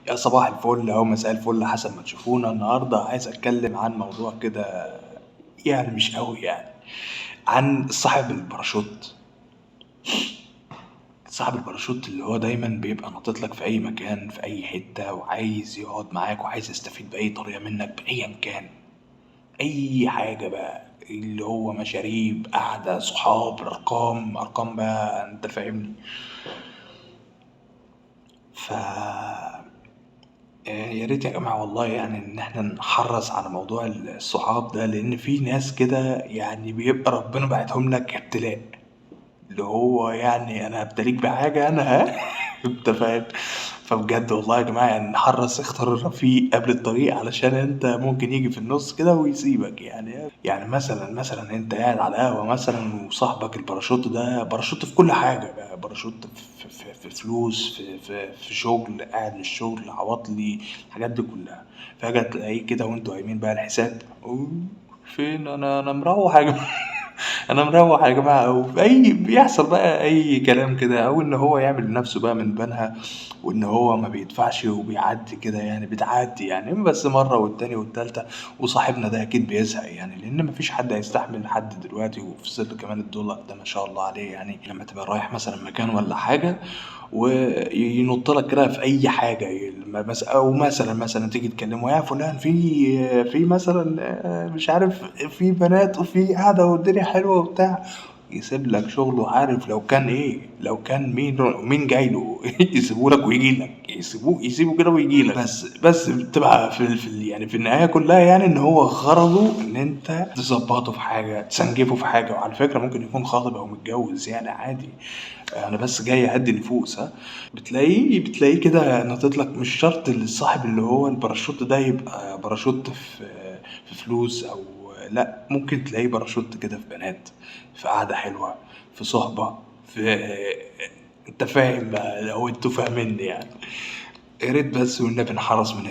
يا صباح الفل أو مساء الفل حسب ما تشوفونا. النهاردة عايز أتكلم عن موضوع كده، يعني مش قوي يعني، عن صاحب الباراشوت. صاحب الباراشوت اللي هو دايما بيبقى ناطط لك في أي مكان في أي حتة، وعايز يقعد معاك وعايز يستفيد بأي طريقة منك بأيا كان، أي حاجة بقى، اللي هو مشاريب، قعدة، صحاب، أرقام بقى، أنت فاهمني. ف يا ريت يا جماعة والله، يعني إن إحنا نحرص على موضوع الصحاب ده، لأن في ناس كده يعني بيبقى ربنا باعتهم لك ابتلاء، اللي هو يعني أنا هبتليك بحاجة أنا ها أنت فاهم. فبجد والله يا جماعة يعني نحرص، اختار الرفيق قبل الطريق، علشان انت ممكن يجي في النص كده ويسيبك. يعني مثلا انت قاعد على قهوة مثلا، وصاحبك الباراشوت ده باراشوت في كل حاجة بقى، باراشوت في فلوس، في شغل، قاعد من الشغل عواطلي، الحاجات دي كلها. فجأة تلاقيه كده وانتوا قايمين بقى الحساب، أوه، فين انا مروح يا جماعة. انا مروح يا جماعه، او في اي بيحصل بقى اي كلام كده، او ان هو يعمل لنفسه بقى من بنها، وان هو ما بيدفعش وبيعدي كده، يعني بتعدي يعني بس مره والتانية والتالتة. وصاحبنا ده اكيد بيزهق، يعني لان مفيش حد هيستحمل حد دلوقتي، وفي ظل كمان الدولار ده ما شاء الله عليه، يعني لما تبقى رايح مثلا مكان ولا حاجه، وينط لك كده في اي حاجه، او مثلا تيجي تكلمه يا فلان، في مثلا مش عارف، في بنات وفي قاعده والدنيا حلوه وبتاع، يسيب لك شغله. عارف لو كان ايه، لو كان مين جاي له يسيبه لك ويجي لك، يسيبه كده ويجي لك، بس بتبقى يعني في النهايه كلها، يعني ان هو غرضه ان انت تظبطه في حاجه، تسنجفه في حاجه. وعلى فكره ممكن يكون خاطب او متجوز، يعني عادي. انا بس جاي اهدي النفوس ها. بتلاقيه كده ناطط لك. مش شرط الصاحب اللي هو الباراشوت ده يبقى باراشوت في فلوس، او لا، ممكن تلاقيه باراشوت كده في بنات، في قعدة حلوة، في صحبة، في انت فاهم بقى، لو انتوا فاهميني يعني. يا ريت بس والنبي نحرص من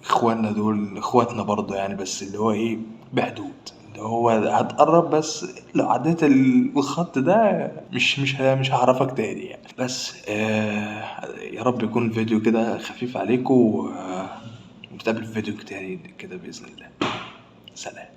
اخواننا دول، اخواتنا برضه يعني، بس اللي هو ايه، بحدود. اللي هو هتقرب بس، لو عديت الخط ده مش هعرفك تاني يعني. بس يا رب يكون الفيديو كده خفيف عليكم، ونتقابل في فيديو تاني كده بإذن الله. سلام.